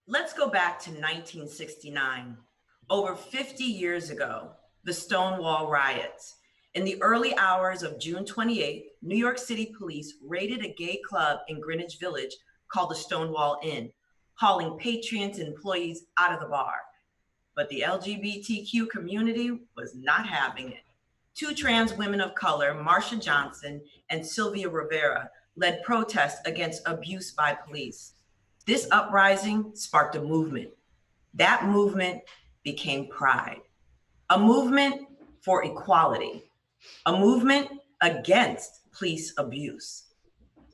Let's go back to 1969. Over 50 years ago, the Stonewall Riots. In the early hours of June 28th, New York City police raided a gay club in Greenwich Village called the Stonewall Inn, hauling patrons and employees out of the bar. But the LGBTQ community was not having it. Two trans women of color, Marsha Johnson and Sylvia Rivera, led protests against abuse by police. This uprising sparked a movement. That movement became Pride, a movement for equality, a movement against police abuse,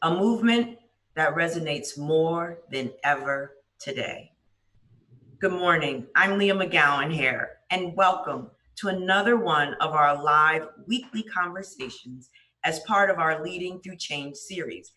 a movement that resonates more than ever today. Good morning, I'm Leah McGowan here, and welcome to another one of our live weekly conversations as part of our Leading Through Change series.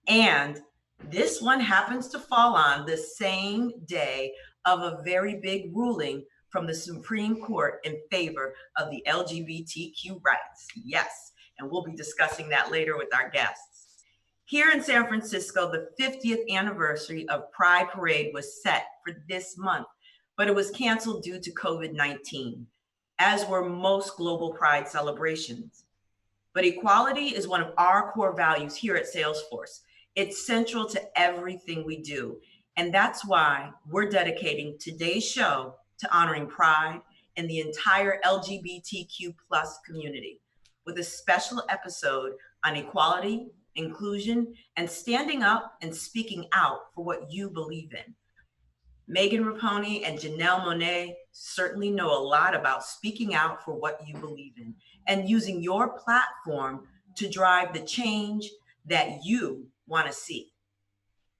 And this one happens to fall on the same day of a very big ruling from the Supreme Court in favor of the LGBTQ rights. Yes, and we'll be discussing that later with our guests. Here in San Francisco, the 50th anniversary of Pride Parade was set for this month, but it was canceled due to COVID-19, as were most global Pride celebrations. But equality is one of our core values here at Salesforce. It's central to everything we do. And that's why we're dedicating today's show to honoring Pride and the entire LGBTQ plus community with a special episode on equality, inclusion, and standing up and speaking out for what you believe in. Megan Rapinoe and Janelle Monáe certainly know a lot about speaking out for what you believe in and using your platform to drive the change that you want to see.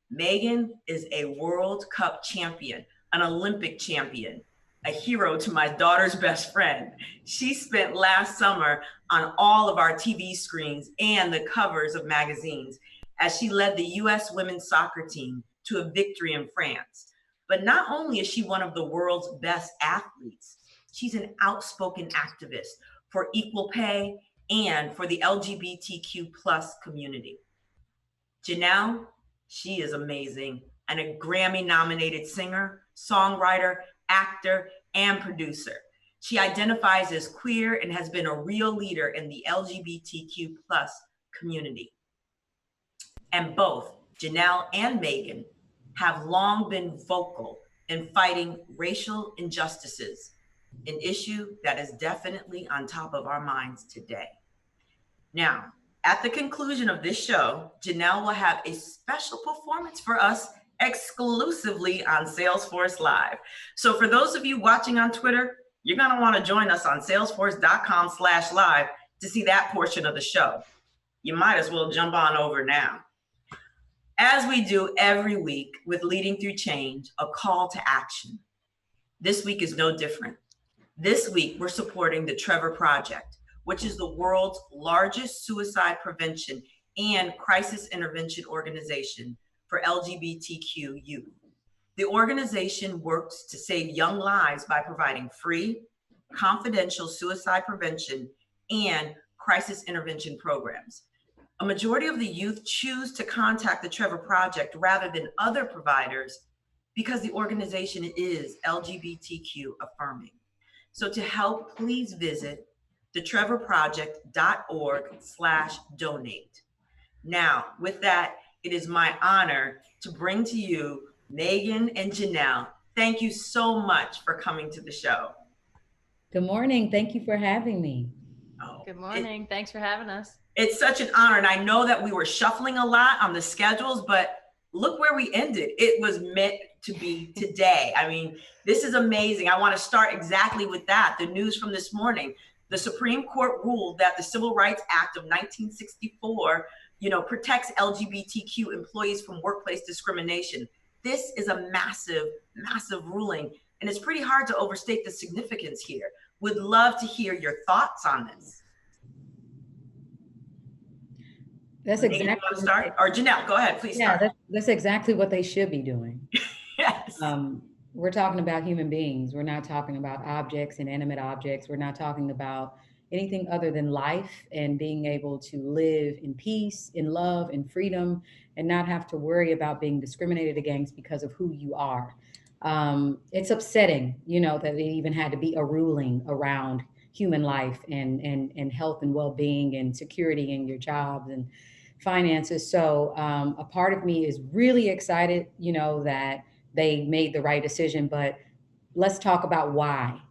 Megan is a World Cup champion, an Olympic champion, a hero to my daughter's best friend. She spent last summer on all of our TV screens and the covers of magazines as she led the U.S. women's soccer team to a victory in France. But not only is she one of the world's best athletes, she's an outspoken activist for equal pay and for the LGBTQ plus community. Janelle, she is amazing and a Grammy-nominated singer, songwriter, actor, and producer. She identifies as queer and has been a real leader in the LGBTQ plus community. And both Janelle and Megan have long been vocal in fighting racial injustices, an issue that is definitely on top of our minds today. Now, at the conclusion of this show, Janelle will have a special performance for us exclusively on Salesforce Live. So for those of you watching on Twitter, you're going to want to join us on salesforce.com/live to see that portion of the show. You might as well jump on over now. As we do every week with Leading Through Change, a call to action. This week is no different. This week, we're supporting the Trevor Project, which is the world's largest suicide prevention and crisis intervention organization for LGBTQ youth. The organization works to save young lives by providing free, confidential suicide prevention and crisis intervention programs. A majority of the youth choose to contact the Trevor Project rather than other providers because the organization is LGBTQ affirming. So to help, please visit thetrevorproject.org/donate. Now, with that, it is my honor to bring to you Megan and Janelle. Thank you so much for coming to the show. Good morning. Thank you for having me. Oh, good morning. Thanks for having us. It's such an honor. And I know that we were shuffling a lot on the schedules, but look where we ended. It was meant to be today. I mean, this is amazing. I want to start exactly with that. The news from this morning. The Supreme Court ruled that the Civil Rights Act of 1964, protects LGBTQ employees from workplace discrimination. This is a massive, massive ruling, and it's pretty hard to overstate the significance here. Would love to hear your thoughts on this. That's exactly. You want to start? Or Janelle, go ahead, please start. That's exactly what they should be doing. Yes. We're talking about human beings. We're not talking about objects, inanimate objects. We're not talking about anything other than life and being able to live in peace, in love, in freedom, and not have to worry about being discriminated against because of who you are. It's upsetting, that it even had to be a ruling around human life and health and well-being and security in your jobs and finances. So a part of me is really excited, that they made the right decision. But let's talk about why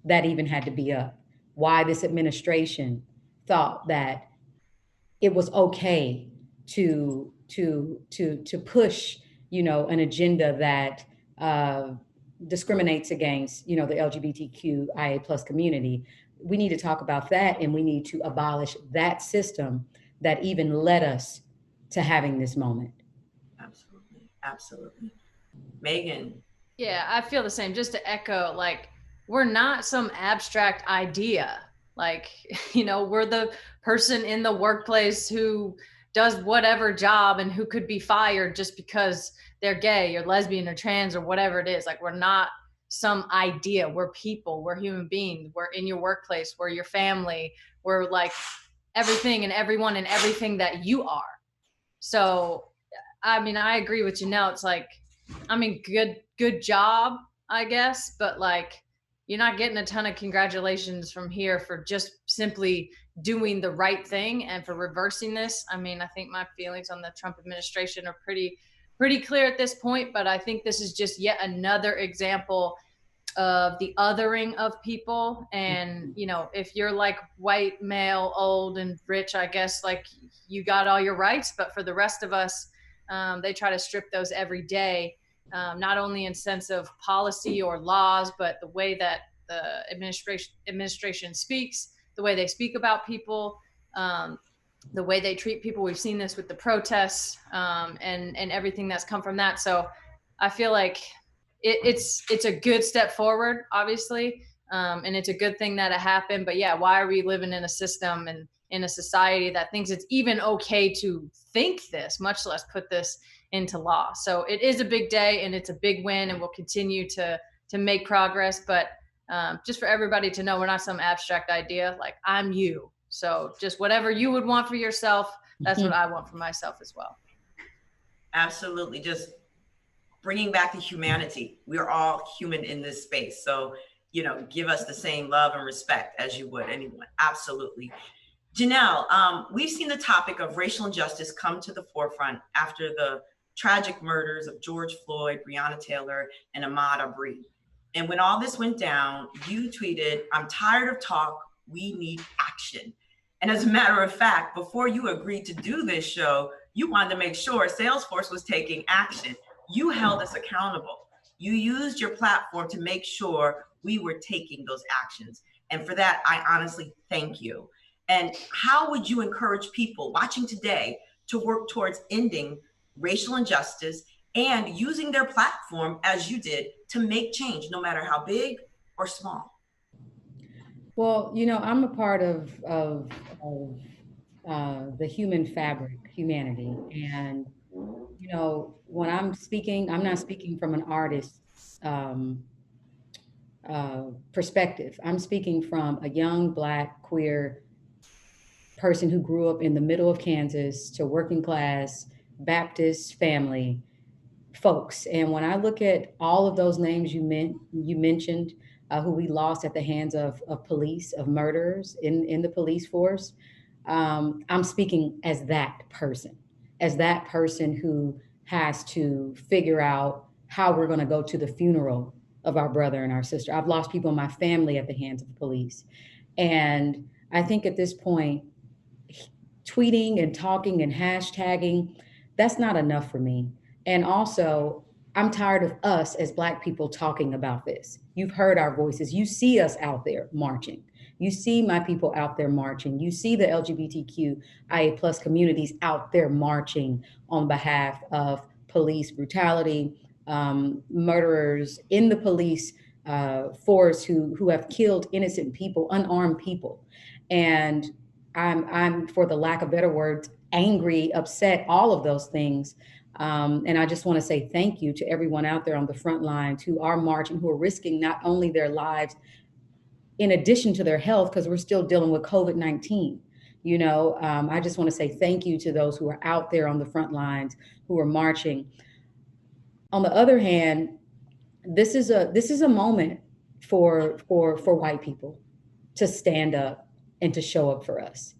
that even had to be up. Why this administration thought that it was okay to push, an agenda that discriminates against, the LGBTQIA plus community. We need to talk about that, and we need to abolish that system that even led us to having this moment. Absolutely. Absolutely. Megan. Yeah, I feel the same. Just to echo, like, we're not some abstract idea. Like, we're the person in the workplace who does whatever job and who could be fired just because they're gay or lesbian or trans or whatever it is. Like, we're not some idea. We're people, we're human beings, we're in your workplace, we're your family, we're like everything and everyone and everything that you are. So, I mean, I agree with Janelle. It's like, I mean, good job, I guess, but like, you're not getting a ton of congratulations from here for just simply doing the right thing and for reversing this. I mean, I think my feelings on the Trump administration are pretty clear at this point, but I think this is just yet another example of the othering of people. And if you're like white, male, old and rich, I guess like you got all your rights, but for the rest of us, they try to strip those every day, not only in sense of policy or laws, but the way that the administration speaks, the way they speak about people, the way they treat people. We've seen this with the protests, and everything that's come from that. So I feel like it's a good step forward, obviously, and it's a good thing that it happened. But yeah, why are we living in a system and in a society that thinks it's even okay to think this, much less put this into law? So it is a big day and it's a big win, and we'll continue to make progress. But just for everybody to know, we're not some abstract idea. Like, I'm you. So just whatever you would want for yourself, that's what I want for myself as well. Absolutely. Just bringing back the humanity. We're all human in this space. So, give us the same love and respect as you would anyone. Absolutely. Janelle, we've seen the topic of racial injustice come to the forefront after the tragic murders of George Floyd, Breonna Taylor, and Ahmaud Arbery. And when all this went down, you tweeted, "I'm tired of talk. We need action." And as a matter of fact, before you agreed to do this show, you wanted to make sure Salesforce was taking action. You held us accountable. You used your platform to make sure we were taking those actions. And for that, I honestly thank you. And how would you encourage people watching today to work towards ending racial injustice and using their platform as you did to make change, no matter how big or small? Well, I'm a part of the human fabric, humanity. And, when I'm speaking, I'm not speaking from an artist's perspective. I'm speaking from a young Black queer person who grew up in the middle of Kansas to working class Baptist family folks. And when I look at all of those names you mentioned, who we lost at the hands of police, of murderers in the police force, I'm speaking as that person who has to figure out how we're going to go to the funeral of our brother and our sister. I've lost people in my family at the hands of the police. And I think at this point, tweeting and talking and hashtagging, that's not enough for me. And also, I'm tired of us as Black people talking about this. You've heard our voices. You see us out there marching. You see my people out there marching. You see the LGBTQIA plus communities out there marching on behalf of police brutality, murderers in the police force who have killed innocent people, unarmed people. And I'm, for the lack of better words, angry, upset, all of those things. And I just want to say thank you to everyone out there on the front lines who are marching, who are risking not only their lives, in addition to their health, because we're still dealing with COVID-19. I just want to say thank you to those who are out there on the front lines, who are marching. On the other hand, this is a moment for white people to stand up and to show up for us.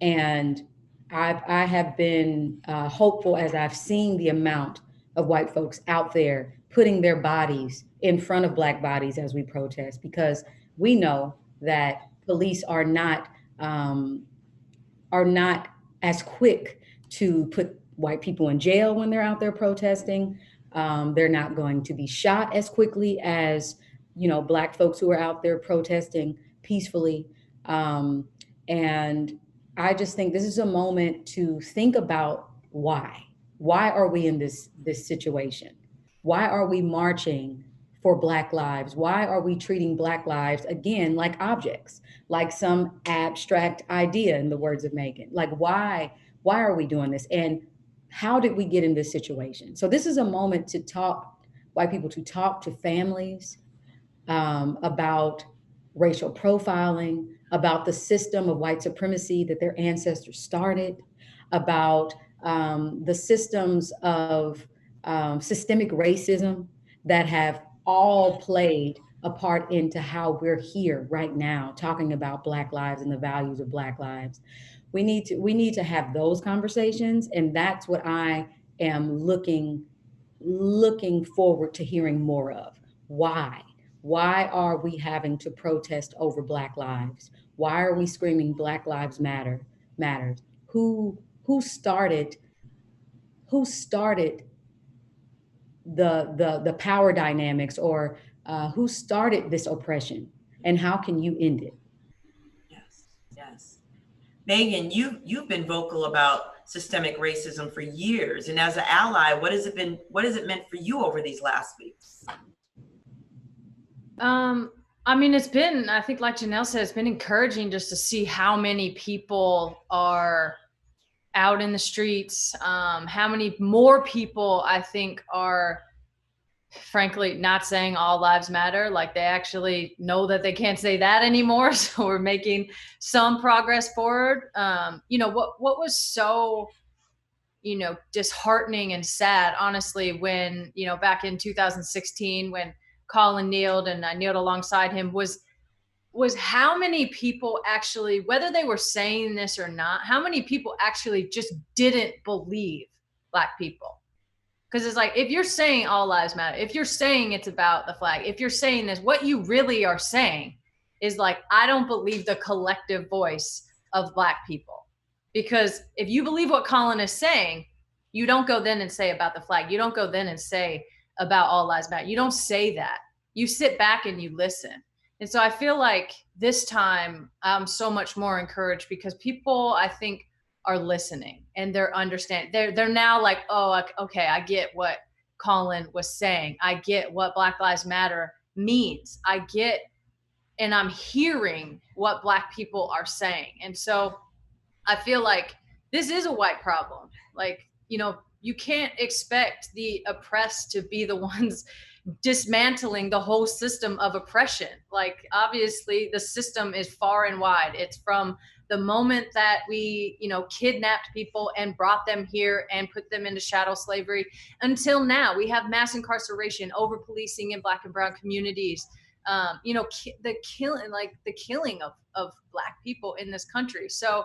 And I have been hopeful as I've seen the amount of white folks out there putting their bodies in front of Black bodies as we protest, because we know that police are not as quick to put white people in jail when they're out there protesting. They're not going to be shot as quickly as, Black folks who are out there protesting peacefully. And I just think this is a moment to think about why. Why are we in this situation? Why are we marching for Black lives? Why are we treating Black lives again like objects, like some abstract idea, in the words of Megan? Like why are we doing this? And how did we get in this situation? So this is a moment to white people to talk to families about racial profiling, about the system of white supremacy that their ancestors started, about the systems of systemic racism that have all played a part into how we're here right now, talking about Black lives and the values of Black lives. We need to have those conversations, and that's what I am looking forward to hearing more of. Why are we having to protest over Black lives? Why are we screaming Black Lives matters? Who started the power dynamics, or who started this oppression, and how can you end it? Yes. Megan, you've been vocal about systemic racism for years, and as an ally, what has it meant for you over these last weeks? I mean, it's been, I think, like Janelle said, it's been encouraging just to see how many people are out in the streets, how many more people I think are frankly not saying all lives matter. Like they actually know that they can't say that anymore. So we're making some progress forward. What was so, disheartening and sad, honestly, when, back in 2016, when Colin kneeled and I kneeled alongside him, was how many people actually, whether they were saying this or not, how many people actually just didn't believe Black people. Because it's like, if you're saying all lives matter, if you're saying it's about the flag, if you're saying this, what you really are saying is like, I don't believe the collective voice of Black people. Because if you believe what Colin is saying, you don't go then and say about the flag. You don't go then and say about all lives matter. You don't say that. You sit back and you listen. And so I feel like this time I'm so much more encouraged because people, I think, are listening and they're understanding. They're now like, oh, okay, I get what Colin was saying. I get what Black Lives Matter means. I get, and I'm hearing what Black people are saying. And so I feel like this is a white problem. Like, you can't expect the oppressed to be the ones dismantling the whole system of oppression. Like, obviously the system is far and wide. It's from the moment that we, kidnapped people and brought them here and put them into chattel slavery until now. We have mass incarceration, over policing in Black and brown communities, the killing of Black people in this country. So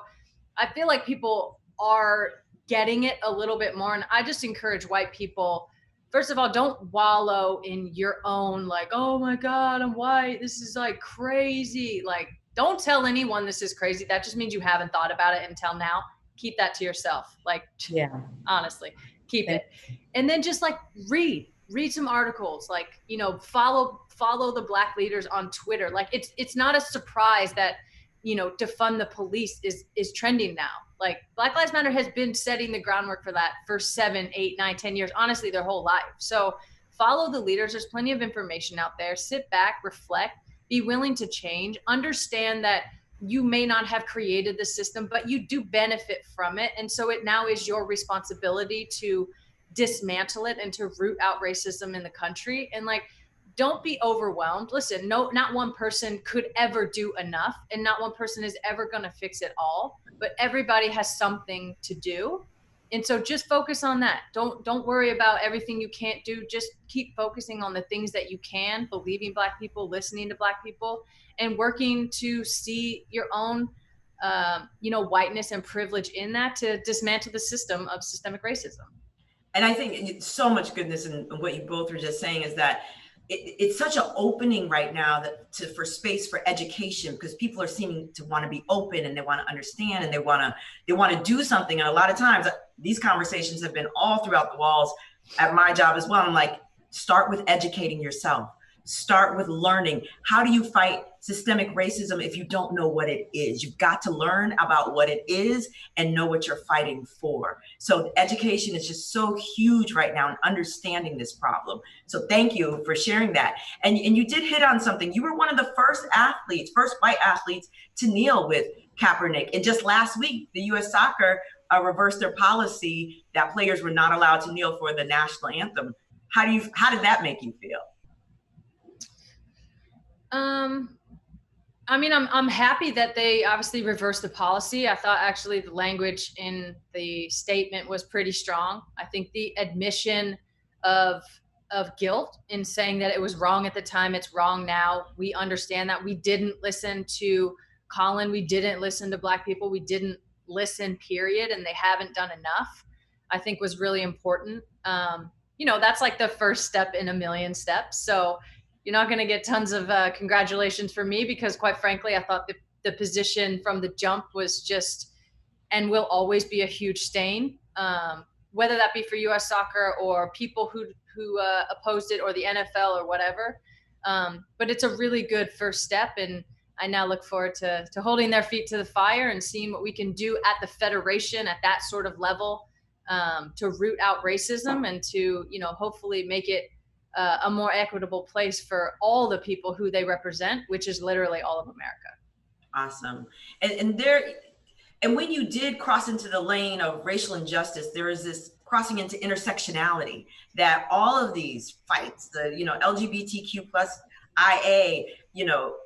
I feel like people are getting it a little bit more. And I just encourage white people, first of all, don't wallow in your own, like, oh my God, I'm white, this is like crazy. Like, don't tell anyone this is crazy. That just means you haven't thought about it until now. Keep that to yourself. Like, yeah, honestly, keep it. And then just like read some articles, like, follow the Black leaders on Twitter. Like, it's not a surprise that, defund the police is trending now. Like, Black Lives Matter has been setting the groundwork for that for 7, 8, 9, 10 years, honestly, their whole life. So follow the leaders. There's plenty of information out there. Sit back, reflect, be willing to change, understand that you may not have created the system, but you do benefit from it. And so it now is your responsibility to dismantle it and to root out racism in the country. And like, don't be overwhelmed. Listen, no, not one person could ever do enough, and not one person is ever going to fix it all, but everybody has something to do. And so just focus on that. Don't worry about everything you can't do. Just keep focusing on the things that you can, believing Black people, listening to Black people, and working to see your own, whiteness and privilege in that, to dismantle the system of systemic racism. And I think so much goodness in what you both were just saying is that it's such an opening right now for space for education, because people are seeming to want to be open and they want to understand and they want to do something. And a lot of times these conversations have been all throughout the walls at my job as well. I'm like, start with educating yourself. Start with learning. How do you fight systemic racism if you don't know what it is? You've got to learn about what it is and know what you're fighting for. So education is just so huge right now in understanding this problem. So thank you for sharing that. And you did hit on something. You were one of the first white athletes to kneel with Kaepernick. And just last week, the U.S. Soccer reversed their policy that players were not allowed to kneel for the national anthem. How did that make you feel? I mean, I'm happy that they obviously reversed the policy. I thought actually the language in the statement was pretty strong. I think the admission of guilt in saying that it was wrong at the time, it's wrong now. We understand that. We didn't listen to Colin. We didn't listen to Black people. We didn't listen, period. And they haven't done enough, I think was really important. That's like the first step in a million steps. So you're not going to get tons of congratulations from me, because quite frankly, I thought the position from the jump was just, and will always be, a huge stain, whether that be for U.S. soccer or people who opposed it, or the NFL or whatever. But it's a really good first step. And I now look forward to holding their feet to the fire and seeing what we can do at the federation at that sort of level, to root out racism and to, hopefully make it a more equitable place for all the people who they represent, which is literally all of America. Awesome. And when you did cross into the lane of racial injustice, there is this crossing into intersectionality, that all of these fights, the LGBTQ plus IA,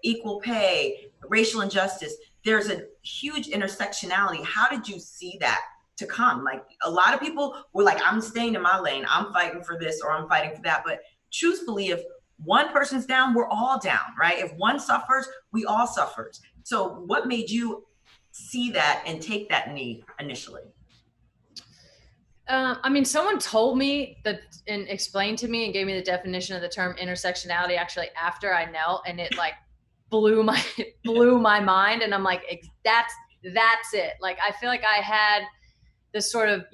equal pay, racial injustice, there's a huge intersectionality. How did you see that to come? Like, a lot of people were like, I'm staying in my lane, I'm fighting for this or I'm fighting for that. But truthfully, if one person's down, we're all down, right? If one suffers, we all suffer. So what made you see that and take that knee initially? Someone told me that and explained to me and gave me the definition of the term intersectionality actually after I knelt, and it like blew my mind. And I'm like, that's it. Like, I feel like I had this sort of,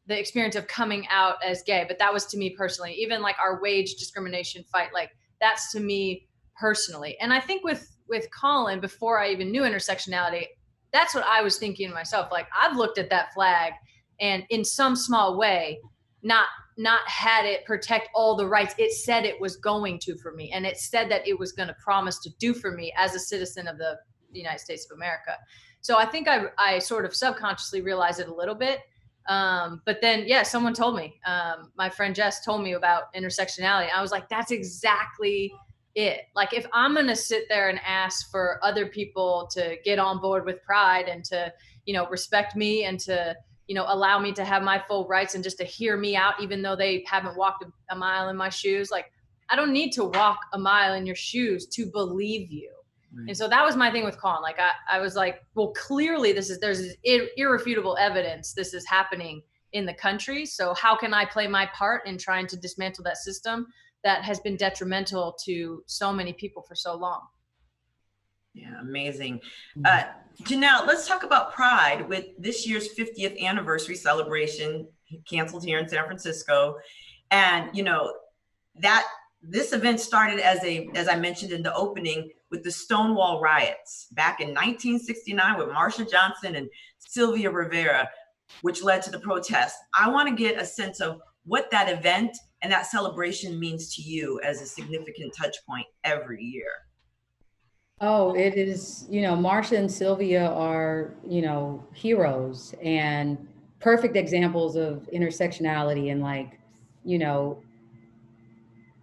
the experience of coming out as gay, but that was to me personally. Even like our wage discrimination fight, like that's to me personally. And I think with Colin, before I even knew intersectionality, that's what I was thinking to myself. Like, I've looked at that flag and in some small way, not had it protect all the rights it said it was going to for me. And it said that it was going to promise to do for me as a citizen of the United States of America. So I think I sort of subconsciously realized it a little bit. But then, yeah, someone told me, my friend Jess told me about intersectionality. I was like, that's exactly it. Like, if I'm going to sit there and ask for other people to get on board with pride and to, respect me and to, allow me to have my full rights and just to hear me out, even though they haven't walked a mile in my shoes, like, I don't need to walk a mile in your shoes to believe you. Right. And so that was my thing with Colin. Like, I was like, well, clearly there's irrefutable evidence this is happening in the country. So how can I play my part in trying to dismantle that system that has been detrimental to so many people for so long? Yeah, amazing. Janelle, let's talk about Pride with this year's 50th anniversary celebration canceled here in San Francisco. And, this event started as I mentioned in the opening, with the Stonewall Riots back in 1969 with Marsha Johnson and Sylvia Rivera, which led to the protest. I want to get a sense of what that event and that celebration means to you as a significant touch point every year. Oh, it is, Marsha and Sylvia are, heroes and perfect examples of intersectionality and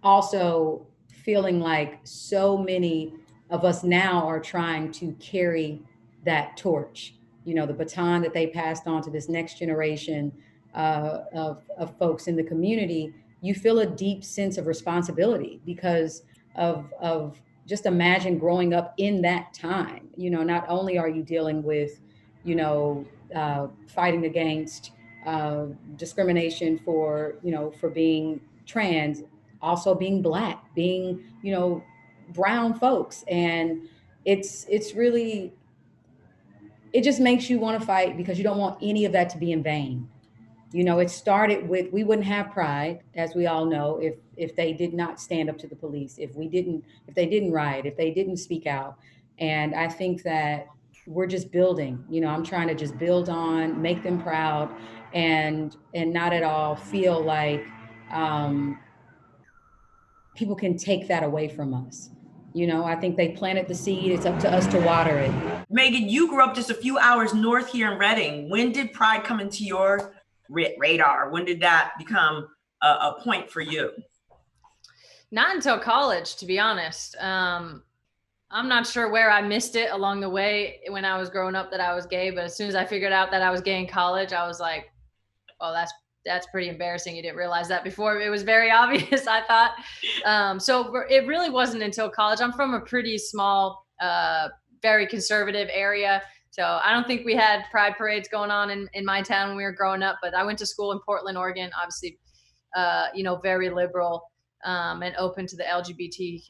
also feeling like so many of us now are trying to carry that torch the baton that they passed on to this next generation of folks in the community, you feel a deep sense of responsibility because of just imagine growing up in that time. Not only are you dealing with, fighting against discrimination for being trans, also being Black, being, brown folks. And it's really, it just makes you want to fight because you don't want any of that to be in vain. It started with, we wouldn't have pride, as we all know, if they did not stand up to the police, if they didn't riot, if they didn't speak out. And I think that we're just building. I'm trying to just build on, make them proud, and not at all feel like people can take that away from us. I think they planted the seed. It's up to us to water it. Megan, you grew up just a few hours north here in Reading. When did pride come into your radar? When did that become a point for you? Not until college, to be honest. I'm not sure where I missed it along the way when I was growing up that I was gay, but as soon as I figured out that I was gay in college, I was like, oh, that's pretty embarrassing. You didn't realize that before. It was very obvious, I thought. So it really wasn't until college. I'm from a pretty small, very conservative area. So I don't think we had pride parades going on in my town when we were growing up, but I went to school in Portland, Oregon, obviously, very liberal and open to the LGBT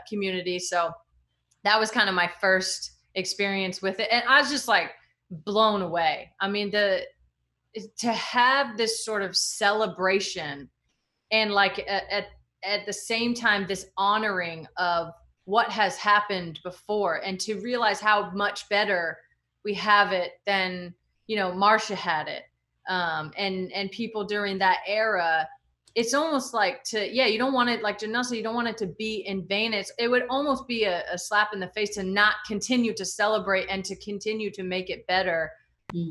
community. So that was kind of my first experience with it. And I was just like blown away. I mean, to have this sort of celebration and like at the same time, this honoring of what has happened before, and to realize how much better we have it than, Marsha had it. And people during that era, it's almost like you don't want it, like Janelle said, you don't want it to be in vain. It would almost be a slap in the face to not continue to celebrate and to continue to make it better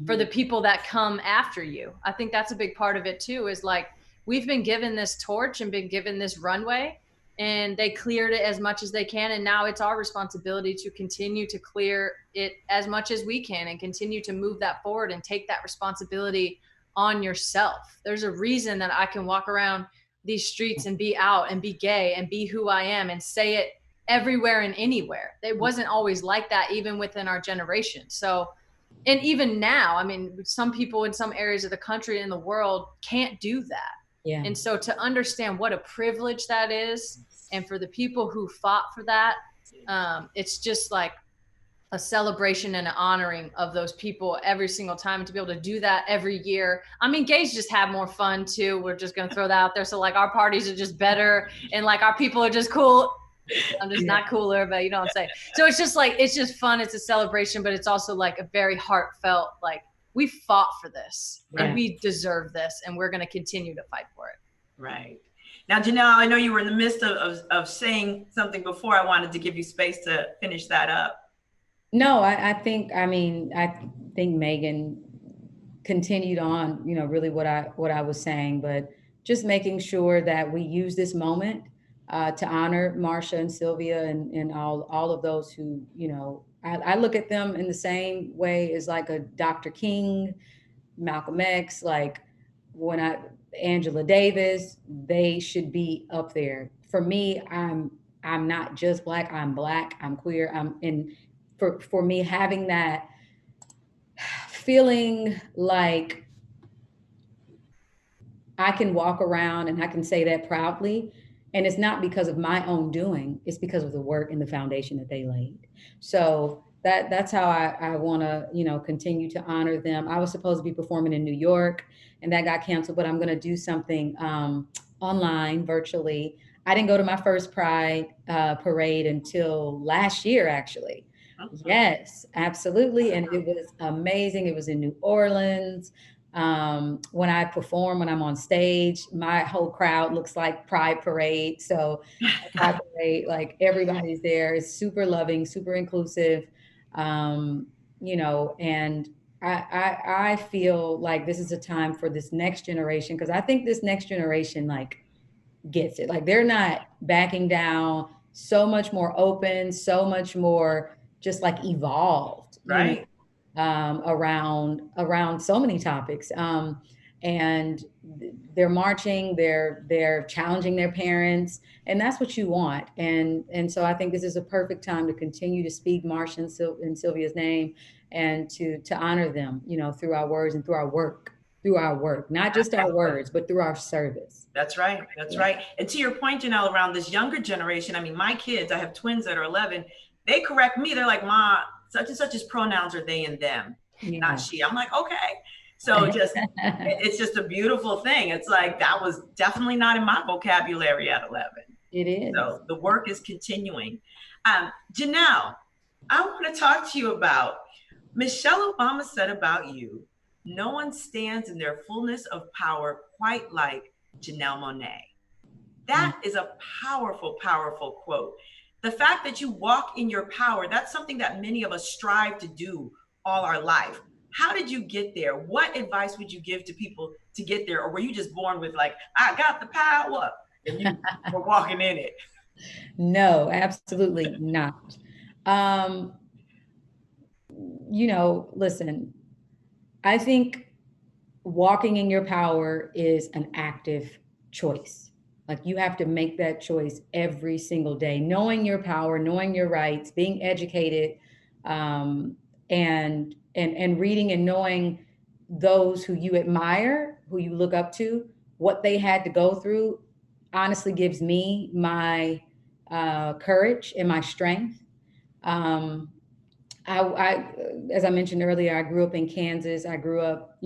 for the people that come after you. I think that's a big part of it too, is like, we've been given this torch and been given this runway, and they cleared it as much as they can. And now it's our responsibility to continue to clear it as much as we can and continue to move that forward and take that responsibility on yourself. There's a reason that I can walk around these streets and be out and be gay and be who I am and say it everywhere and anywhere. It wasn't always like that, even within our generation. So, and even now, I mean, some people in some areas of the country and the world can't do that. Yeah. And so to understand what a privilege that is, and for the people who fought for that, it's just like a celebration and an honoring of those people every single time. And to be able to do that every year. I mean, gays just have more fun too. We're just going to throw that out there. So like our parties are just better, and like our people are just cool. I'm just not cooler, but you know what I'm saying? So it's just like, it's just fun. It's a celebration, but it's also like a very heartfelt, like, we fought for this, right, and we deserve this, and we're going to continue to fight for it. Right. Now, Janelle, I know you were in the midst of saying something before. I wanted to give you space to finish that up. No, I think Megan continued on, really what I was saying, but just making sure that we use this moment to honor Marsha and Sylvia and all of those who, I look at them in the same way as like a Dr. King, Malcolm X, like Angela Davis. They should be up there. For me, I'm not just Black, I'm Black, I'm queer. For me, having that feeling like I can walk around and I can say that proudly. And it's not because of my own doing, it's because of the work and the foundation that they laid. So that's how I want to, continue to honor them. I was supposed to be performing in New York, and that got canceled, but I'm going to do something online, virtually. I didn't go to my first Pride parade until last year, actually. Yes, absolutely. And it was amazing. It was in New Orleans. When I perform, when I'm on stage, my whole crowd looks like Pride Parade. So Pride Parade, like everybody's there. It's super loving, super inclusive. And I feel like this is a time for this next generation, because I think this next generation like gets it. Like they're not backing down, so much more open, so much more just like evolved. Right. around so many topics. And they're marching, they're challenging their parents, and that's what you want. And so I think this is a perfect time to continue to speak Marsh and Sylvia's name, and to honor them, through our words and through our work, not just our words, but through our service. That's right. That's right. And to your point, Janelle, around this younger generation, I mean, my kids, I have twins that are 11, they correct me. They're like, Ma, such and such's pronouns are they and them, not she. I'm like, okay. So it's just a beautiful thing. It's like, that was definitely not in my vocabulary at 11. It is. So the work is continuing. Janelle, I want to talk to you about, Michelle Obama said about you, no one stands in their fullness of power quite like Janelle Monáe. That is a powerful, powerful quote. The fact that you walk in your power, that's something that many of us strive to do all our life. How did you get there? What advice would you give to people to get there? Or were you just born with like, I got the power, and you were walking in it? No, absolutely not. Listen, I think walking in your power is an active choice. Like, you have to make that choice every single day, knowing your power, knowing your rights, being educated, and reading and knowing those who you admire, who you look up to, what they had to go through, honestly gives me my courage and my strength. I, as I mentioned earlier, I grew up in Kansas. I grew up,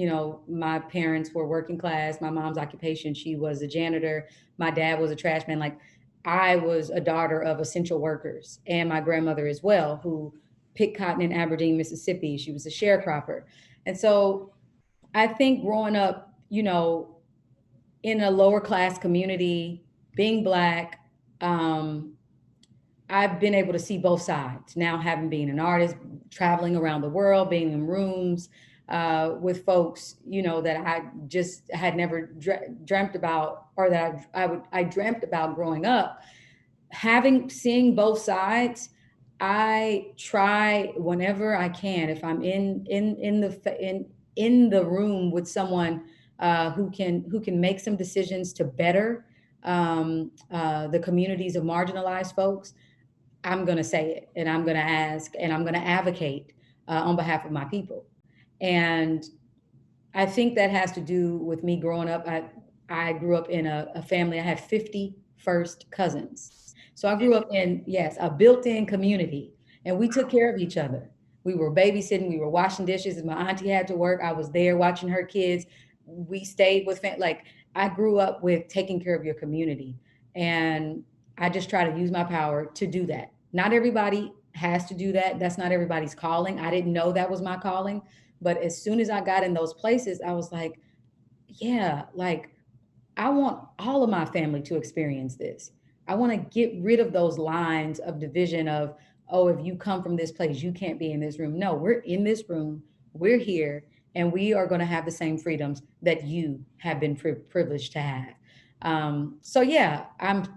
my parents were working class. My mom's occupation, she was a janitor. My dad was a trash man. Like, I was a daughter of essential workers, and my grandmother as well, who picked cotton in Aberdeen, Mississippi. She was a sharecropper. And so I think growing up, in a lower class community, being Black, I've been able to see both sides now, having been an artist, traveling around the world, being in rooms with folks, that I just had never dreamt about, or that I dreamt about growing up. Seeing both sides, I try whenever I can, if I'm in the room with someone who can make some decisions to better the communities of marginalized folks, I'm going to say it, and I'm going to ask, and I'm going to advocate on behalf of my people. And I think that has to do with me growing up. I grew up in a family. I had 50 first cousins. So I grew up in, a built-in community, and we took care of each other. We were babysitting, we were washing dishes. My auntie had to work, I was there watching her kids. We stayed with I grew up with taking care of your community. And I just try to use my power to do that. Not everybody has to do that. That's not everybody's calling. I didn't know that was my calling. But as soon as I got in those places, I was like, I want all of my family to experience this. I want to get rid of those lines of division of, oh, if you come from this place, you can't be in this room. No, we're in this room. We're here, and we are going to have the same freedoms that you have been privileged to have. I'm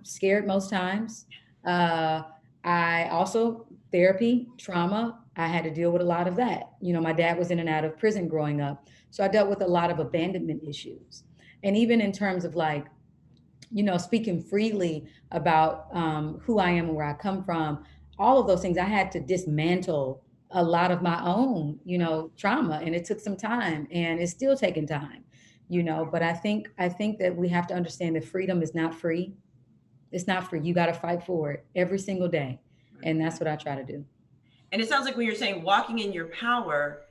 scared most times. I also, therapy, trauma, I had to deal with a lot of that. My dad was in and out of prison growing up. So I dealt with a lot of abandonment issues. And even in terms of speaking freely about who I am and where I come from, all of those things, I had to dismantle a lot of my own, trauma. And it took some time, and it's still taking time, but I think that we have to understand that freedom is not free. It's not free. You got to fight for it every single day. And that's what I try to do. And it sounds like when you're saying walking in your power,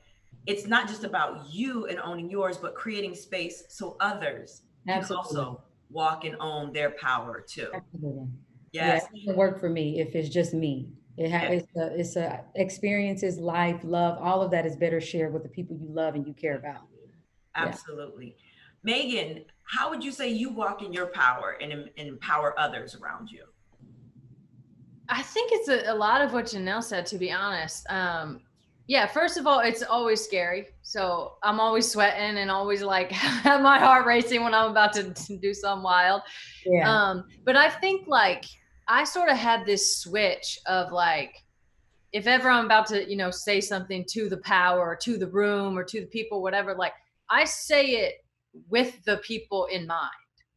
it's not just about you and owning yours, but creating space so others can also walk and own their power too. Absolutely. Yes. It doesn't work for me if it's just me. It's experiences, life, love, all of that is better shared with the people you love and you care about. Absolutely. Yeah. Megan, how would you say you walk in your power and empower others around you? I think it's a lot of what Janelle said, to be honest. First of all, it's always scary. So I'm always sweating and always have my heart racing when I'm about to do something wild. Yeah. But I think I sort of had this switch of if ever I'm about to, say something to the power or to the room or to the people, whatever, like I say it with the people in mind.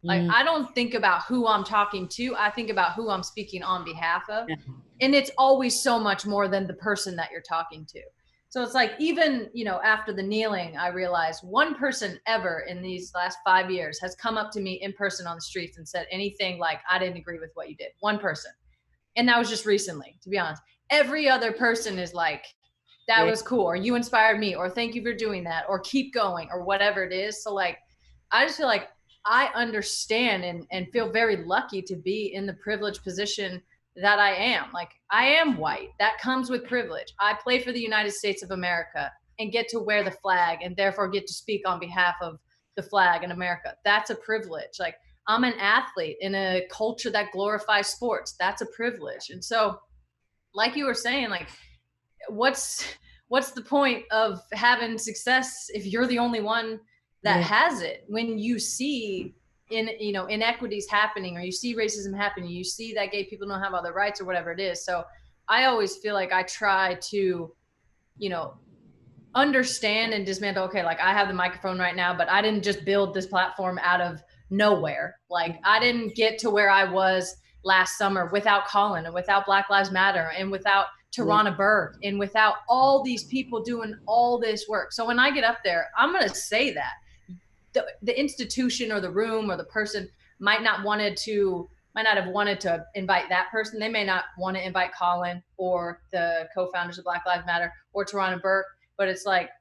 Like Mm, I don't think about who I'm talking to. I think about who I'm speaking on behalf of. yeah. And it's always so much more than the person that you're talking to. So it's like, even, after the kneeling, I realized one person ever in these last 5 years has come up to me in person on the streets and said anything like, I didn't agree with what you did. One person. And that was just recently, to be honest. Every other person is like, that Yeah. was cool, or you inspired me, or thank you for doing that, or keep going, or whatever it is. So like, I just feel like I understand and feel very lucky to be in the privileged position that I am. Like, I am white. That comes with privilege. I play for the United States of America and get to wear the flag and therefore get to speak on behalf of the flag in America. That's a privilege. Like, I'm an athlete in a culture that glorifies sports. That's a privilege. And so, like you were saying, like, what's the point of having success if you're the only one that Yeah. has it? When you see inequities happening, or you see racism happening, you see that gay people don't have other rights or whatever it is. So I always feel like I try to, you know, understand and dismantle, okay, like I have the microphone right now, but I didn't just build this platform out of nowhere. Like I didn't get to where I was last summer without Colin and without Black Lives Matter and without Yeah. Tarana Burke and without all these people doing all this work. So when I get up there, I'm going to say that the institution or the room or the person might not have wanted to invite that person. They may not want to invite Colin or the co-founders of Black Lives Matter or Tarana Burke, but it's like,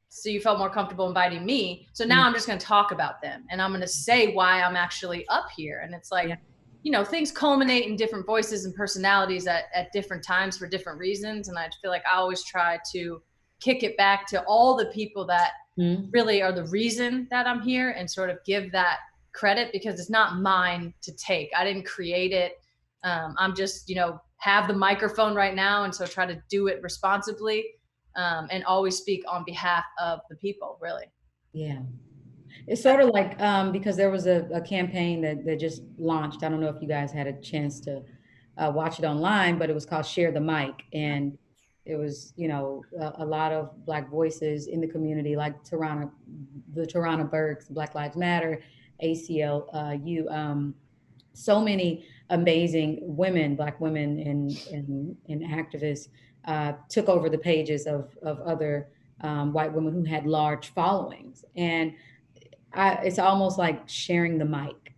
so you felt more comfortable inviting me. So now I'm just going to talk about them and I'm going to say why I'm actually up here. And it's like, Yeah. Things culminate in different voices and personalities at different times for different reasons. And I feel like I always try to kick it back to all the people that really are the reason that I'm here and sort of give that credit, because it's not mine to take. I didn't create it. I'm just, have the microphone right now. And so try to do it responsibly. And always speak on behalf of the people, really. Yeah. It's sort of like, because there was a campaign that just launched. I don't know if you guys had a chance to watch it online, but it was called Share the Mic. And it was, a lot of Black voices in the community, like the Tarana Burks, Black Lives Matter, ACLU, so many amazing women, Black women and activists took over the pages of other white women who had large followings. And it's almost like sharing the mic,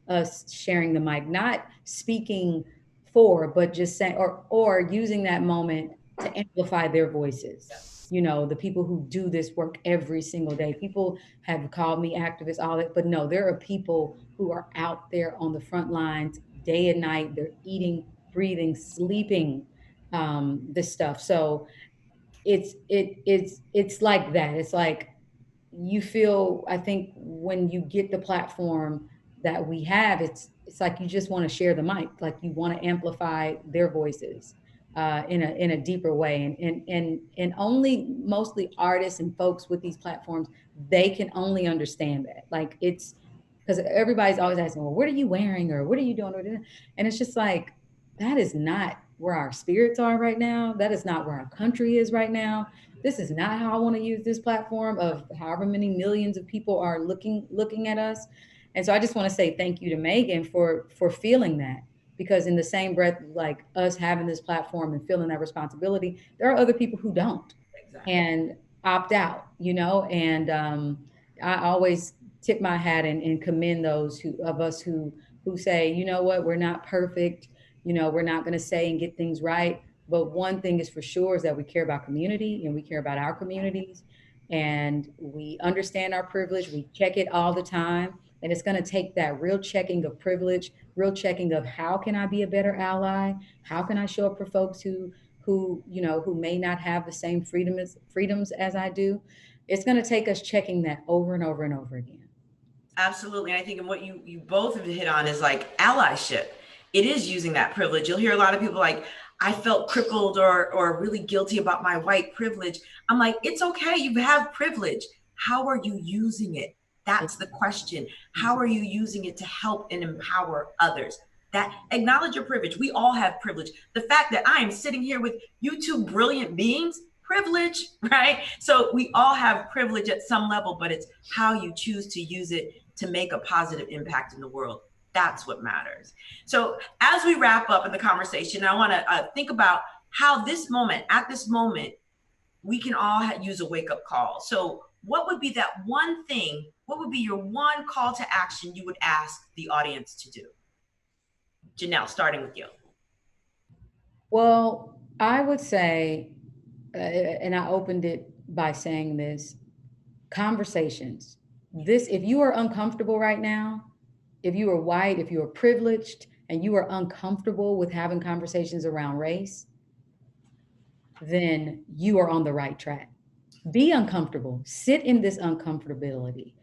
us sharing the mic, not speaking for, but just saying, or using that moment to amplify their voices. The people who do this work every single day. People have called me activists, all that, but no, there are people who are out there on the front lines day and night. They're eating, breathing, sleeping this stuff. So it's like that. It's like, you feel, I think when you get the platform that we have, it's like you just want to share the mic, like you want to amplify their voices in a deeper way. And only mostly artists and folks with these platforms, they can only understand that. Like, it's because everybody's always asking, well, what are you wearing, or what are you doing? And it's just like, that is not where our spirits are right now. That is not where our country is right now. This is not how I want to use this platform of however many millions of people are looking at us. And so I just want to say thank you to Megan for feeling that, because in the same breath, like us having this platform and feeling that responsibility, there are other people who don't and opt out, and I always tip my hat and commend those of us who say, you know what, we're not perfect, we're not going to say and get things right. But one thing is for sure is that we care about community and we care about our communities, and we understand our privilege. We check it all the time. And it's going to take that real checking of privilege, real checking of how can I be a better ally? How can I show up for folks who may not have the same freedoms as I do? It's going to take us checking that over and over and over again. Absolutely. And I think what you both have hit on is like allyship. It is using that privilege. You'll hear a lot of people like, I felt crippled or really guilty about my white privilege. I'm like, it's okay. You have privilege. How are you using it? That's the question. How are you using it to help and empower others? that acknowledge your privilege. We all have privilege. The fact that I am sitting here with you two brilliant beings, privilege, right? So we all have privilege at some level, but it's how you choose to use it to make a positive impact in the world. That's what matters. So as we wrap up in the conversation, I want to think about how at this moment, we can all use a wake-up call. So what would be that one thing, what would be your one call to action you would ask the audience to do? Janelle, starting with you. Well, I would say, and I opened it by saying this, conversations. If you are uncomfortable right now, if you are white, if you are privileged, and you are uncomfortable with having conversations around race, then you are on the right track. Be uncomfortable. Sit in this uncomfortability.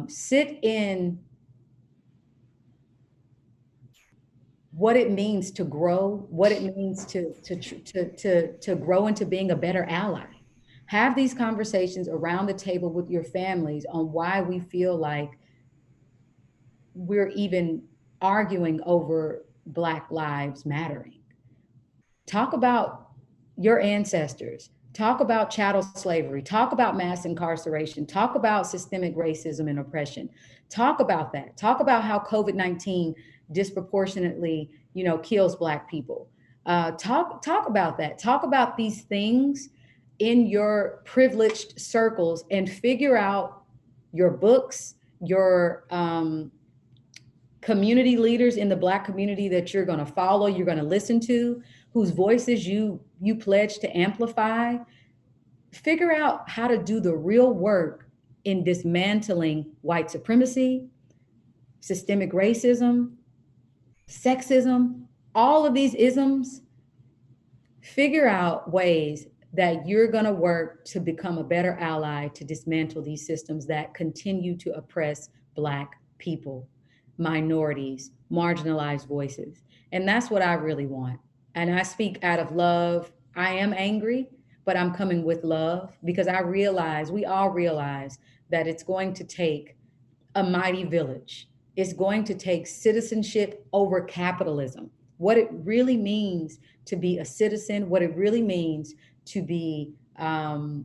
Sit in what it means to grow, what it means to grow into being a better ally. Have these conversations around the table with your families on why we feel like we're even arguing over Black lives mattering. Talk about your ancestors. Talk about chattel slavery. Talk about mass incarceration. Talk about systemic racism and oppression. Talk about that. Talk about how COVID-19 disproportionately, kills Black people. Talk about that. Talk about these things in your privileged circles and figure out your books, your community leaders in the Black community that you're going to follow, you're going to listen to, whose voices you pledge to amplify. Figure out how to do the real work in dismantling white supremacy, systemic racism, sexism, all of these isms. Figure out ways that you're going to work to become a better ally to dismantle these systems that continue to oppress Black people, minorities, marginalized voices. And that's what I really want. And I speak out of love. I am angry, but I'm coming with love because we all realize that it's going to take a mighty village. It's going to take citizenship over capitalism. What it really means to be a citizen, what it really means to be, to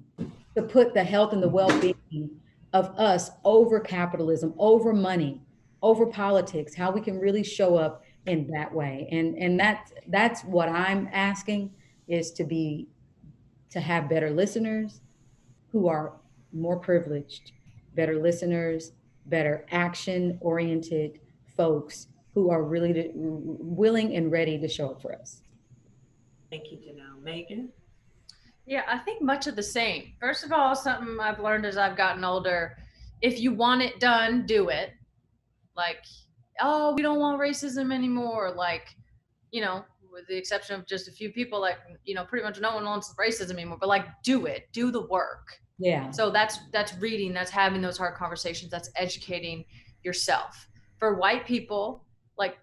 put the health and the well-being of us over capitalism, over money, over politics, how we can really show up in that way. And that's what I'm asking, is to have better listeners who are more privileged, better listeners, better action-oriented folks who are really willing and ready to show up for us. Thank you, Janelle. Megan? Yeah, I think much of the same. First of all, something I've learned as I've gotten older, if you want it done, do it. Like, oh, we don't want racism anymore. Like, with the exception of just a few people, like, pretty much no one wants racism anymore, but like, do it, do the work. Yeah. So that's reading, that's having those hard conversations, that's educating yourself. For white people, like,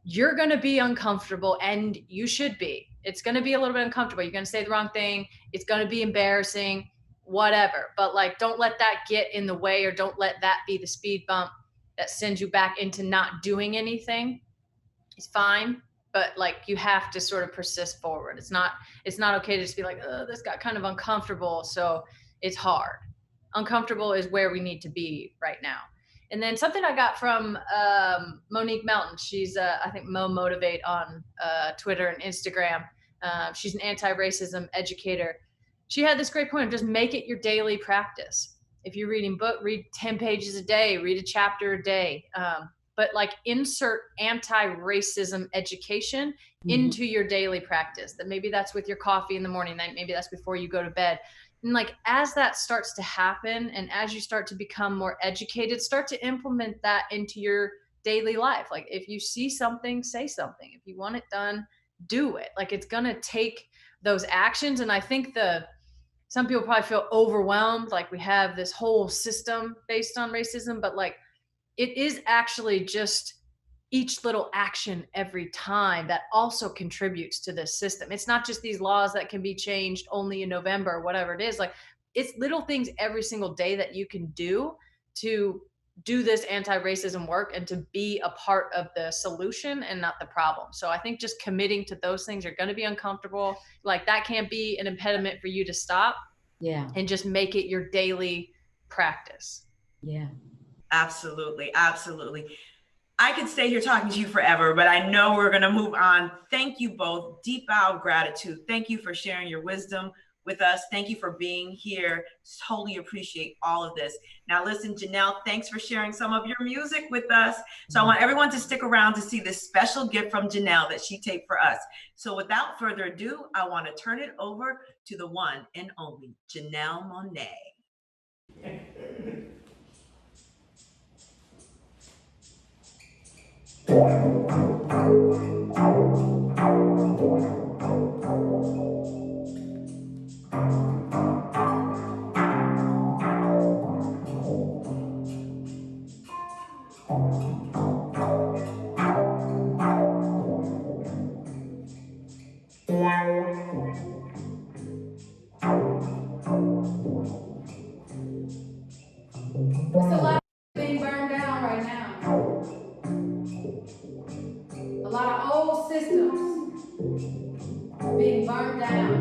you're going to be uncomfortable, and you should be. It's going to be a little bit uncomfortable. You're going to say the wrong thing. It's going to be embarrassing, whatever. But like, don't let that get in the way, or don't let that be the speed bump that sends you back into not doing anything. It's fine, but like, you have to sort of persist forward. It's not okay to just be like, oh, this got kind of uncomfortable, so it's hard. Uncomfortable is where we need to be right now. And then something I got from Monique Melton. She's, I think, Mo Motivate on Twitter and Instagram. She's an anti-racism educator. She had this great point of just make it your daily practice. If you're reading book, read 10 pages a day, read a chapter a day. But like, insert anti-racism education into your daily practice. That maybe that's with your coffee in the morning, maybe that's before you go to bed. And like, as that starts to happen, and as you start to become more educated, start to implement that into your daily life. Like, if you see something, say something. If you want it done, do it. Like, it's going to take those actions. And I think some people probably feel overwhelmed. Like, we have this whole system based on racism, but like, it is actually just each little action every time that also contributes to this system. It's not just these laws that can be changed only in November or whatever it is. Like, it's little things every single day that you can do to do this anti-racism work and to be a part of the solution and not the problem. So I think just committing to those things are going to be uncomfortable. Like that can't be an impediment for you to stop. Yeah. And just make it your daily practice. Yeah. Absolutely. Absolutely. I could stay here talking to you forever, but I know we're going to move on. Thank you both. Deep bow of gratitude. Thank you for sharing your wisdom with us. Thank you for being here. Totally appreciate all of this. Now listen, Janelle, thanks for sharing some of your music with us. So I want everyone to stick around to see this special gift from Janelle that she taped for us. So without further ado, I want to turn it over to the one and only Janelle Monáe. There's a lot being burned down right now. A lot of old systems being burned down.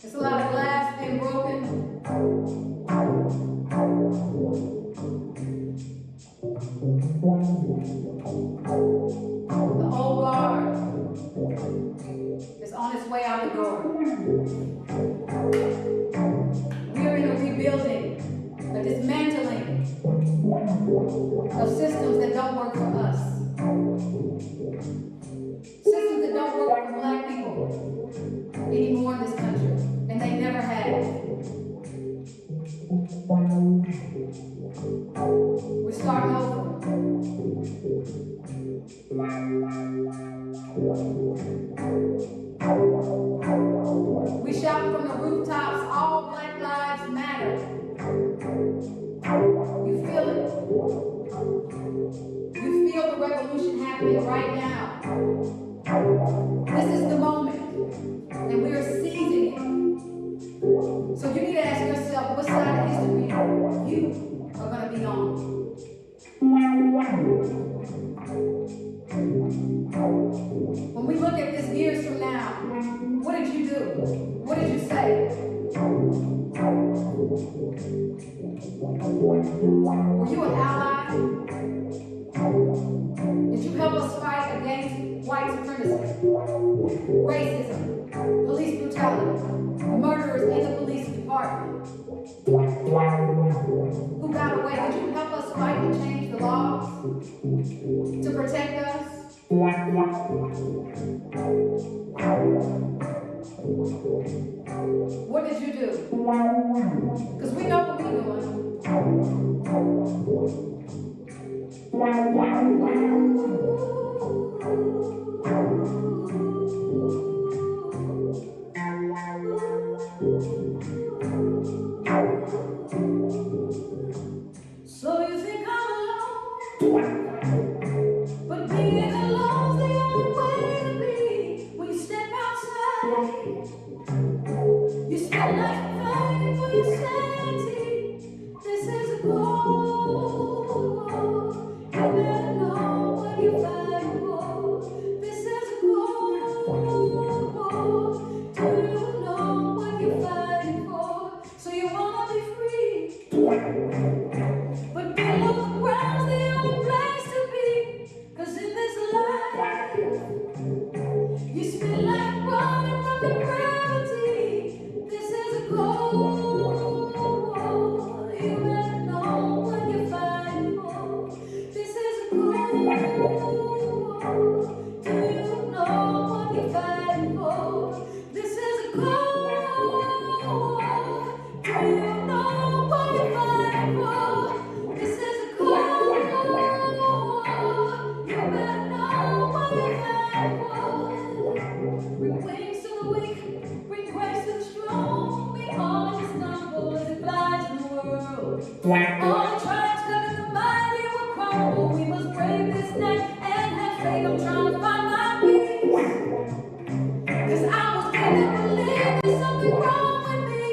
There's a lot of glass being broken. The old guard is on its way out the door. We're in a rebuilding, a dismantling of systems that don't work for us. Systems that don't work for Black people anymore in this country, and they never have. We're starting over. We shout from the rooftops, all Black lives matter. You feel it. You feel the revolution happening right now. This is the moment, and we are seizing it. So you need to ask yourself, what side of history you are going to be on. When we look at this years from now, what did you do? What did you say? Were you an ally? Did you help us fight against white supremacy, racism, police brutality, murderers in the police department? Who got away? Did you help us fight and change the laws to protect us? What did you do? Because we know what we're doing. So you think I'm alone, but being alone's the only way to be. When you step outside, you spend life fighting for your sanity. This is a goal. You better know what you're fighting for. This is a goal. Do you know what you're fighting for? So you wanna be free, but below the ground's the only place to be. 'Cause in this life, you spend life running from the gravity. This is a goal. You better know what you're fighting for. This is a goal. Do you know what you're fighting for? This is a goal. Do you know what you're fighting for? This is a goal. You better know what you're fighting for. Bring wings to the weak, bring grace to the strong. We all just stumble as it flies in the world. All the tribes covered the mighty will crumble. We must brave this night and have faith. I'm trying to find my peace. 'Cause I was beginning to believe there's something wrong with me,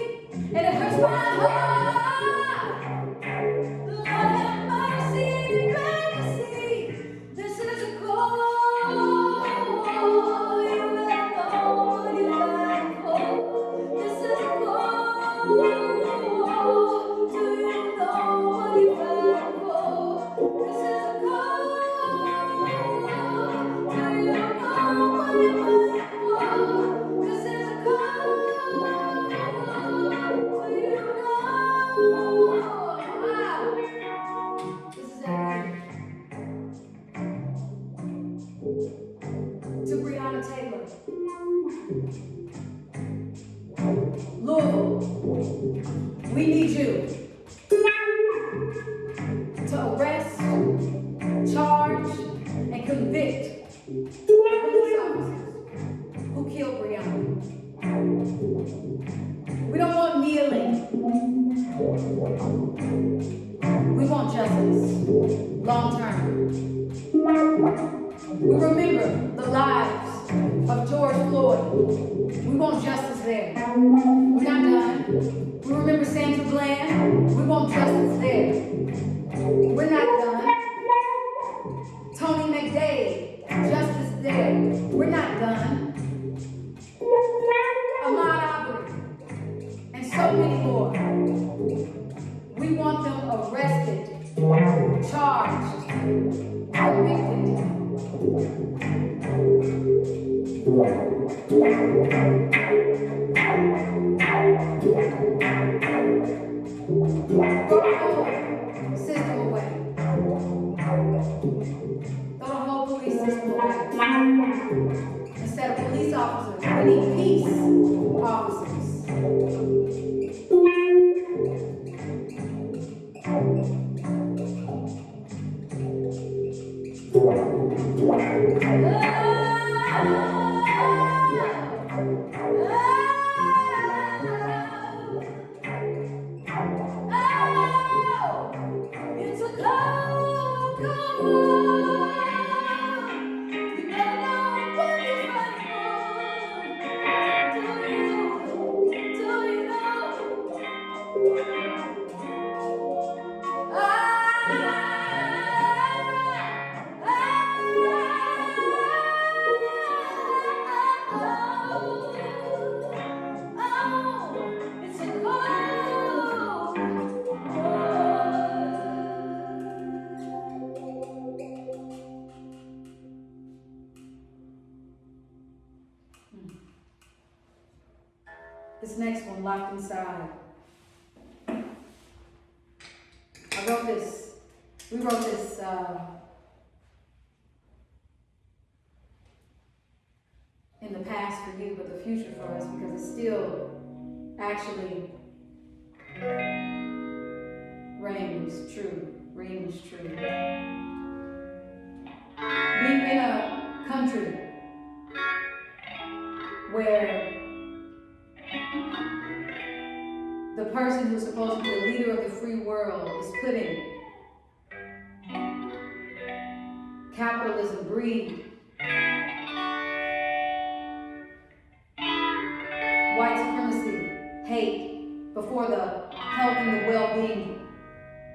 and it hurts my heart. We need you to arrest, charge, and convict the police officers who killed Breonna. We don't want kneeling. We want justice, long term. We remember the lives of George Floyd. We want justice there. We're not done. We remember Sandra Bland. We want justice there. We're not done. Tony McDade, justice there. We're not done. Ahmaud Arbery, and so many more. We want them arrested, charged, convicted. Throw the whole system away. Throw the whole police system away. Instead of police officers, we need peace officers. It's a cold, cold war. You better know what you're fighting for. Do you know? It's a cold war. This next one, Locked Inside. We wrote this in the past for you, but the future for us, because it's still actually rings true. Being in a country where the person who's supposed to be the leader of the free world is putting capitalism, greed, white supremacy, hate before the health and the well-being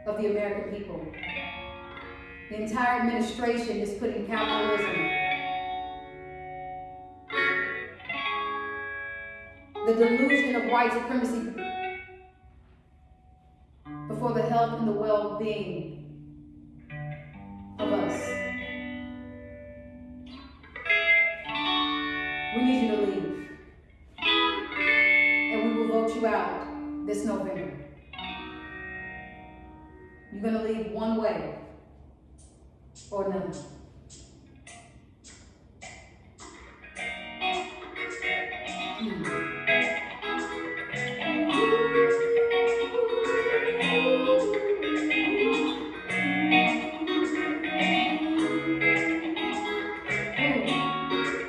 of the American people. The entire administration is putting capitalism, the delusion of white supremacy before the health and the well-being of us. We need you to leave. And we will vote you out this November. You're going to leave one way or another.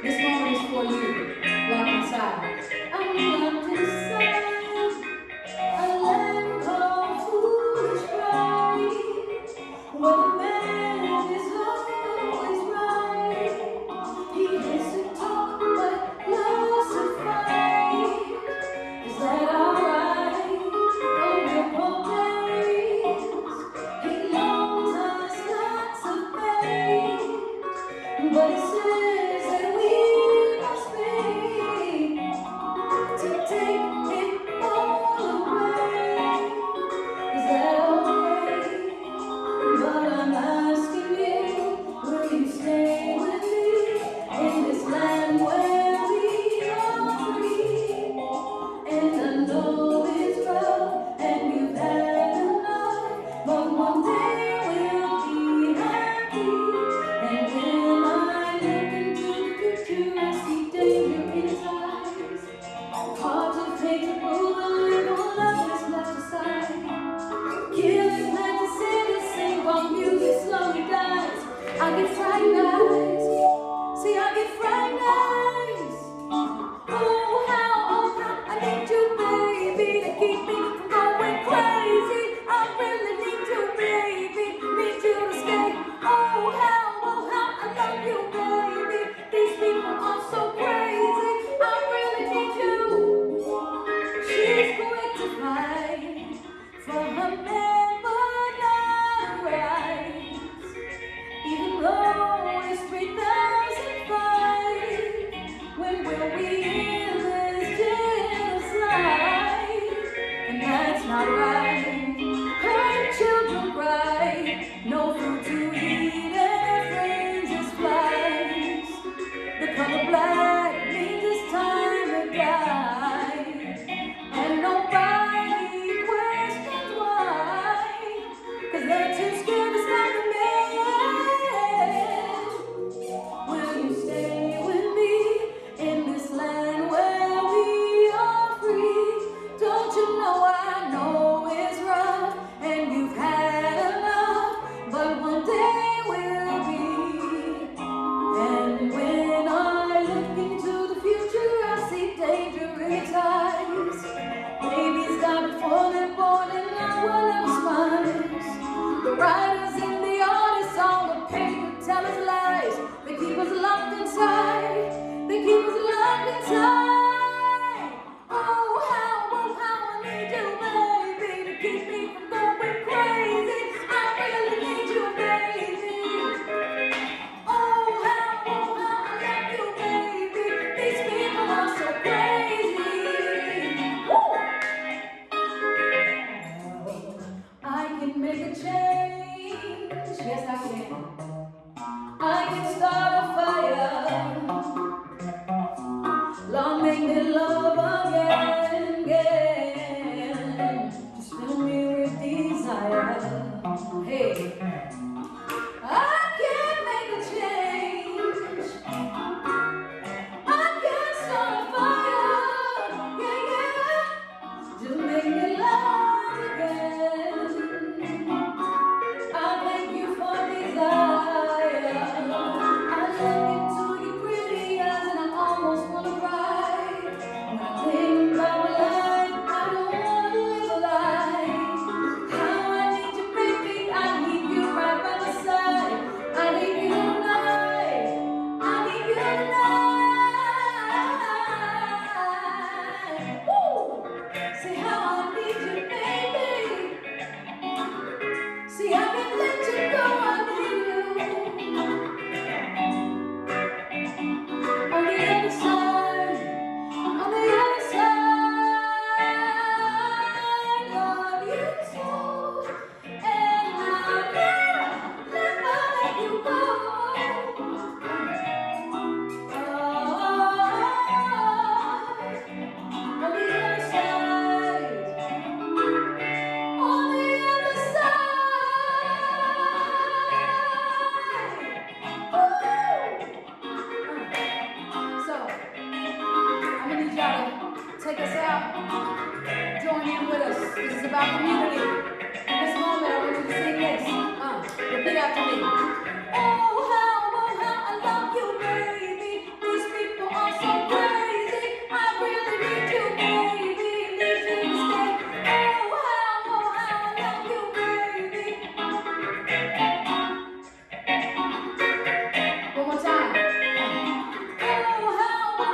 This moment is for you, locked inside. I'm locked inside a land called foolish pride, where the man is alone. that's not right. Hurt children cry, no food to eat, and friends as flies. The color black means it's time to die, and nobody questions why, 'cause they're too scared to stop the man. Will you stay with me in this land where we are free? Don't you know I know it's rough and you've had enough, but one day we'll be. And when I look into the future, I see danger in its eyes. Babies die before they're born and no one ever smiles. The writers and the artists on the paper tell us lies. They keep us locked inside. They keep us locked inside. Oh, how I need you, baby, to keep me from going crazy. I really need you, baby. Oh, how I love you, baby. These people are so crazy. Woo! I can make a change. Yes, I can. I can start a fire. Lord, make me love again, again. Just fill me with desire. Hey, I can make a change. I can start a fire. Yeah, yeah. Just make me love again. I thank you for desire. I look into your pretty eyes and I almost wanna cry. When I think about my life, I don't wanna live a lie. How I need you, baby, I need you right by my side. I need you tonight. I need you tonight. Woo! See how I need you, baby. See, I can't let you go, I need you. On the other side, on the other side, love you so, and I'll never let you go. On the other side, on the other side. Woo! So, I'm gonna need y'all to take us out, join in with us. This is about community. In this moment, I want you to sing this. Repeat after me. Oh, how I love you, baby. These people are so crazy. I really need you, baby. Need you to stay. Oh, how I love you, baby. One more time. Oh, how I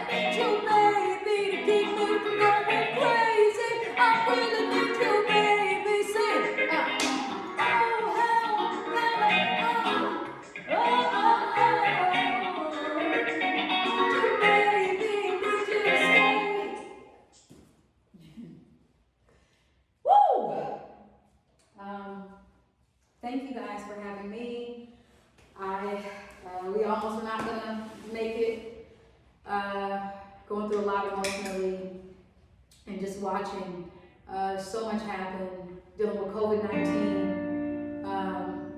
need you, baby, to keep me from going crazy. I really need you, baby. Sing. Oh, how you, baby, need you to stay. Woo! Thank you guys for having me. We almost were not gonna make it. Going through a lot emotionally, and just watching so much happen, dealing with COVID-19.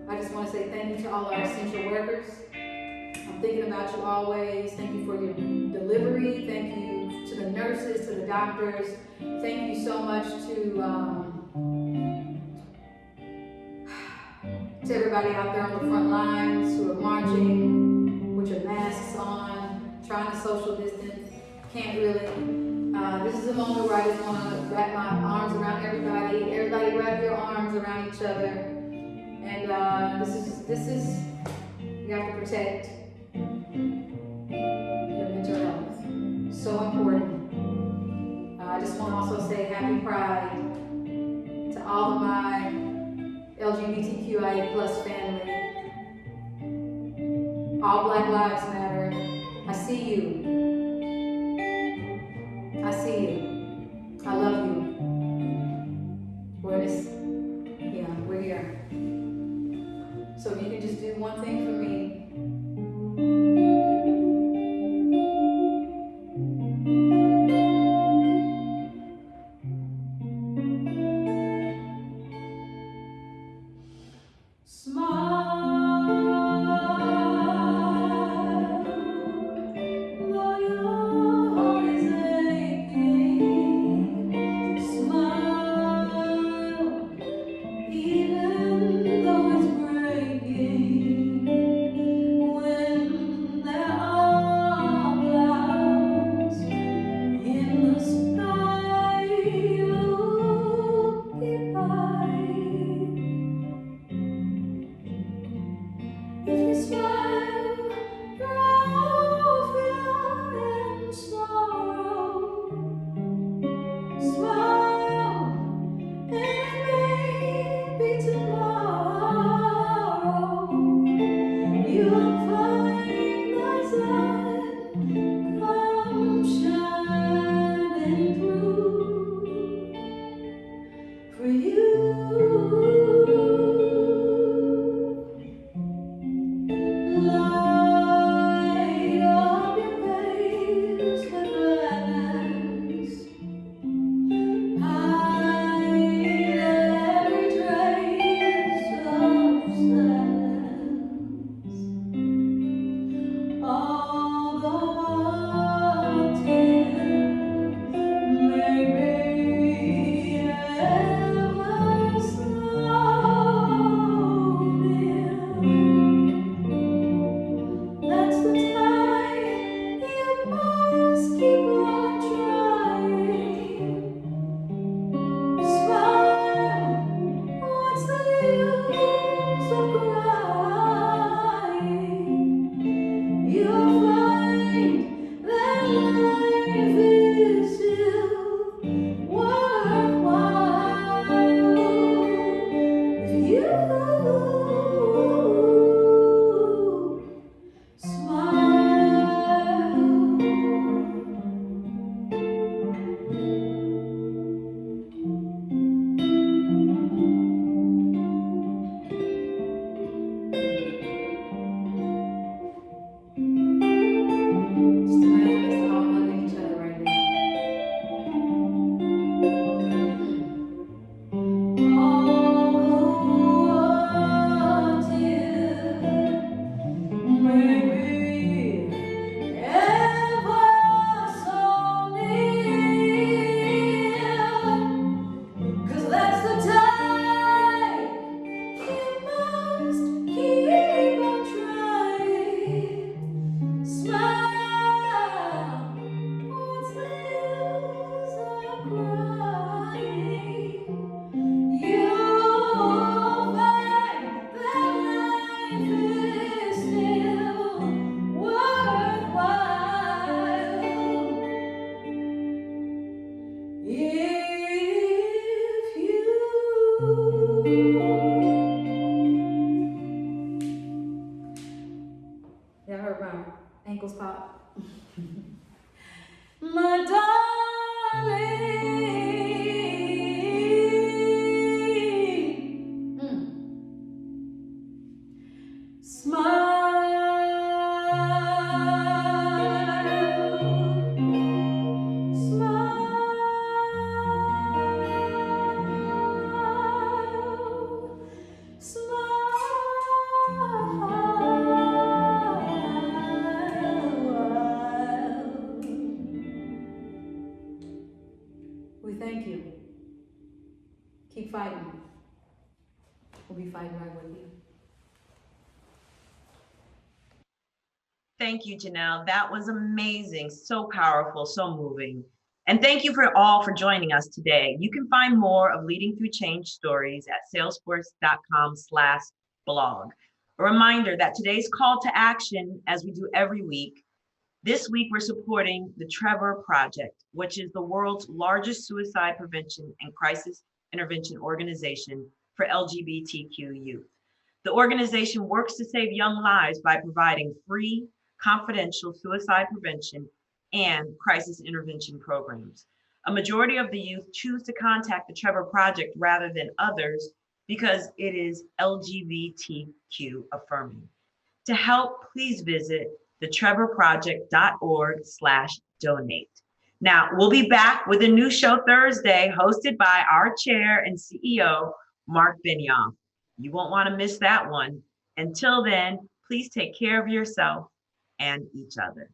I just want to say thank you to all our essential workers. I'm thinking about you always. Thank you for your delivery. Thank you to the nurses, to the doctors. Thank you so much to everybody out there on the front lines who are marching with your masks on, trying to social distance. Can't really. This is a moment where I just want to wrap my arms around everybody. Everybody wrap your arms around each other. And this is, you have to protect your mental health. So important. I just want to also say happy Pride to all of my LGBTQIA+ family. All Black Lives Matter. I see you. I see you. I love you. one thing for me. Smile, though your heart is aching. Smile, even though it's breaking. When there are clouds in the sky, you'll be fine. If you smile, through fear and sorrow, smile, and maybe tomorrow you'll find the sun come shining through for you. Light up your face with gladness. Hide every trace of sadness. Although a tear may be ever so near, that's the time you must keep on trying. Smile, what's the use of crying? You'll find that life is still worthwhile if you smile. Just imagine us all hugging each other right now. Although a tear may be ever so near, 'cause that's the time you must keep on trying. Smile, what's the use of crying? You'll find that life is still worthwhile if you. Yeah, I heard my ankles pop. My darling, we thank you. Keep fighting. We'll be fighting right with you. Thank you, Janelle. That was amazing, so powerful, so moving. And thank you for all for joining us today. You can find more of Leading Through Change stories at salesforce.com/blog. A reminder that today's call to action, as we do every week, this week we're supporting the Trevor Project, which is the world's largest suicide prevention and crisis intervention organization for LGBTQ youth. The organization works to save young lives by providing free, confidential suicide prevention and crisis intervention programs. A majority of the youth choose to contact the Trevor Project rather than others because it is LGBTQ affirming. To help, please visit thetrevorproject.org/donate. Now, we'll be back with a new show Thursday, hosted by our chair and CEO, Mark Benioff. You won't want to miss that one. Until then, please take care of yourself and each other.